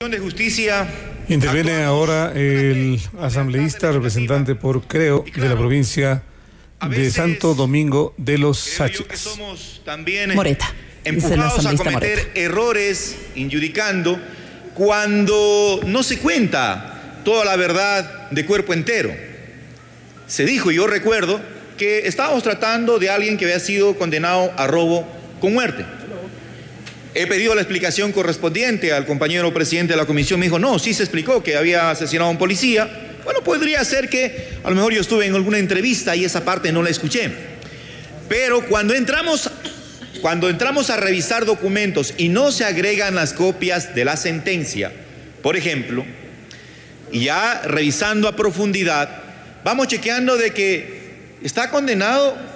De Justicia. Interviene ahora el asambleísta representante por Creo de la provincia de Santo Domingo de los Sáchiras. Somos también Moreta, empujados a cometer errores injudicando cuando no se cuenta toda la verdad de cuerpo entero. Se dijo, y yo recuerdo, que estábamos tratando de alguien que había sido condenado a robo con muerte. He pedido la explicación correspondiente al compañero presidente de la comisión. Me dijo, no, sí se explicó que había asesinado a un policía. Bueno, podría ser que a lo mejor yo estuve en alguna entrevista y esa parte no la escuché. Pero cuando entramos a revisar documentos y no se agregan las copias de la sentencia, por ejemplo, y ya revisando a profundidad, vamos chequeando de que está condenado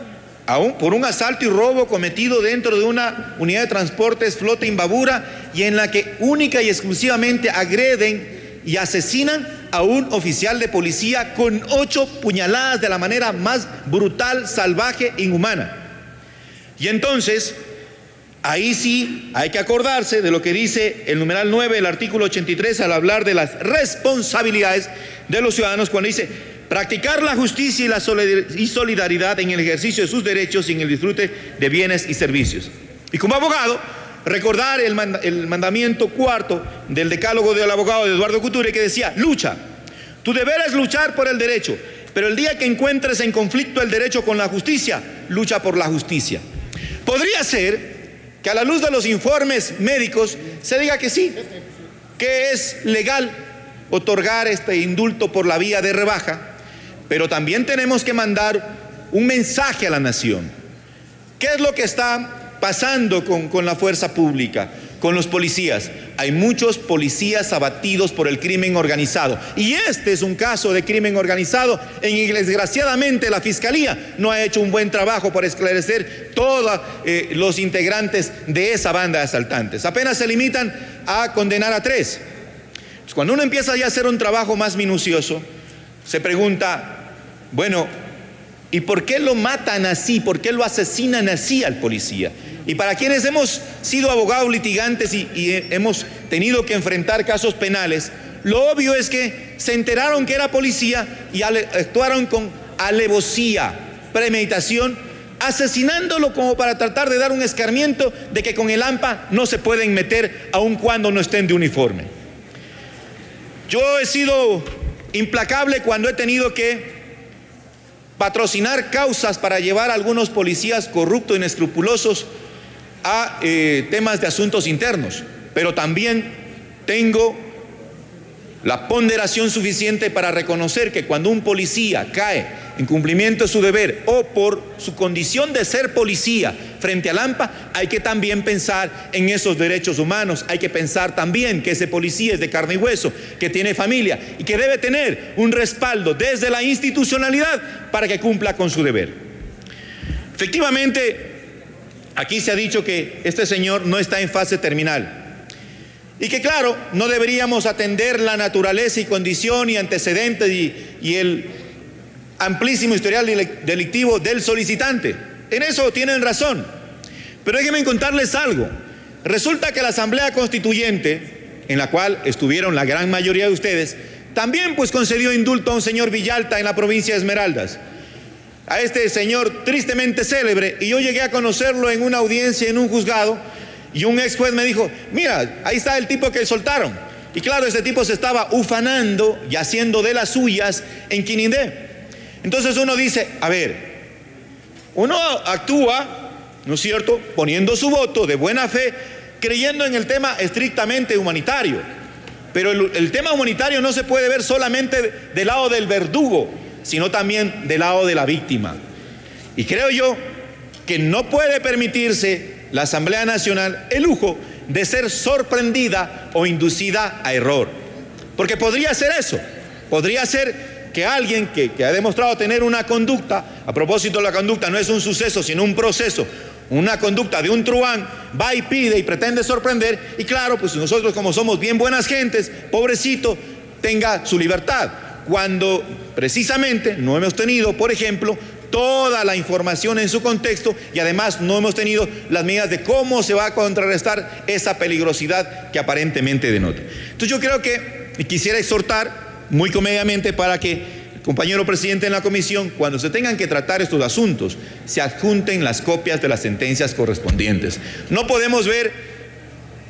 por un asalto y robo cometido dentro de una unidad de transportes flota Imbabura y en la que única y exclusivamente agreden y asesinan a un oficial de policía con 8 puñaladas de la manera más brutal, salvaje, inhumana. Y entonces, ahí sí hay que acordarse de lo que dice el numeral 9 del artículo 83 al hablar de las responsabilidades de los ciudadanos cuando dice: practicar la justicia y la solidaridad en el ejercicio de sus derechos y en el disfrute de bienes y servicios. Y como abogado, recordar el mandamiento cuarto del decálogo del abogado de Eduardo Couture que decía: lucha, tu deber es luchar por el derecho, pero el día que encuentres en conflicto el derecho con la justicia, lucha por la justicia. Podría ser que a la luz de los informes médicos se diga que sí, que es legal otorgar este indulto por la vía de rebaja, pero también tenemos que mandar un mensaje a la nación. ¿Qué es lo que está pasando con la fuerza pública, con los policías? Hay muchos policías abatidos por el crimen organizado, y este es un caso de crimen organizado en el que desgraciadamente la Fiscalía no ha hecho un buen trabajo para esclarecer todos los integrantes de esa banda de asaltantes. Apenas se limitan a condenar a 3. Cuando uno empieza ya a hacer un trabajo más minucioso, se pregunta, bueno, ¿y por qué lo matan así? ¿Por qué lo asesinan así al policía? Y para quienes hemos sido abogados litigantes y hemos tenido que enfrentar casos penales, lo obvio es que se enteraron que era policía y actuaron con alevosía, premeditación, asesinándolo como para tratar de dar un escarmiento de que con el AMPA no se pueden meter aun cuando no estén de uniforme. Yo he sido implacable cuando he tenido que patrocinar causas para llevar a algunos policías corruptos e inescrupulosos a temas de asuntos internos, pero también tengo la ponderación suficiente para reconocer que cuando un policía cae en cumplimiento de su deber o por su condición de ser policía frente al AMPA, hay que también pensar en esos derechos humanos, hay que pensar también que ese policía es de carne y hueso, que tiene familia y que debe tener un respaldo desde la institucionalidad para que cumpla con su deber. Efectivamente, aquí se ha dicho que este señor no está en fase terminal y que claro, no deberíamos atender la naturaleza y condición y antecedentes y el amplísimo historial delictivo del solicitante. En eso tienen razón, pero déjenme contarles algo. Resulta que la Asamblea Constituyente, en la cual estuvieron la gran mayoría de ustedes, también pues concedió indulto a un señor Villalta en la provincia de Esmeraldas, a este señor tristemente célebre, y yo llegué a conocerlo en una audiencia en un juzgado, y un ex juez me dijo: mira, ahí está el tipo que soltaron. Y claro, ese tipo se estaba ufanando y haciendo de las suyas en Quinindé. Entonces uno dice, a ver, uno actúa, ¿no es cierto?, poniendo su voto de buena fe, creyendo en el tema estrictamente humanitario. Pero el tema humanitario no se puede ver solamente del lado del verdugo, sino también del lado de la víctima. Y creo yo que no puede permitirse la Asamblea Nacional el lujo de ser sorprendida o inducida a error. Porque podría ser eso, podría ser que alguien que ha demostrado tener una conducta, a propósito, la conducta no es un suceso sino un proceso, una conducta de un truán, va y pide y pretende sorprender, y claro, pues nosotros como somos bien buenas gentes, pobrecito, tenga su libertad, cuando precisamente no hemos tenido, por ejemplo, toda la información en su contexto y además no hemos tenido las medidas de cómo se va a contrarrestar esa peligrosidad que aparentemente denota. Entonces yo creo que quisiera exhortar muy comedidamente para que el compañero presidente en la comisión, cuando se tengan que tratar estos asuntos, se adjunten las copias de las sentencias correspondientes. No podemos ver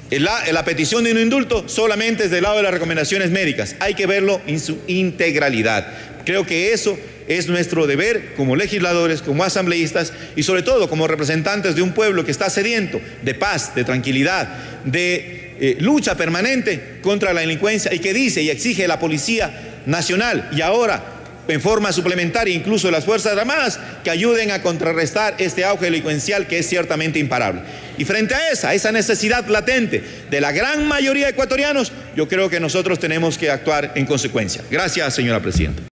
la petición de un indulto solamente desde el lado de las recomendaciones médicas, hay que verlo en su integralidad. Creo que eso es nuestro deber como legisladores, como asambleístas y sobre todo como representantes de un pueblo que está sediento de paz, de tranquilidad, de lucha permanente contra la delincuencia y que dice y exige a la Policía Nacional y ahora en forma suplementaria incluso las Fuerzas Armadas que ayuden a contrarrestar este auge delincuencial que es ciertamente imparable. Y frente a esa necesidad latente de la gran mayoría de ecuatorianos, yo creo que nosotros tenemos que actuar en consecuencia. Gracias, señora presidenta.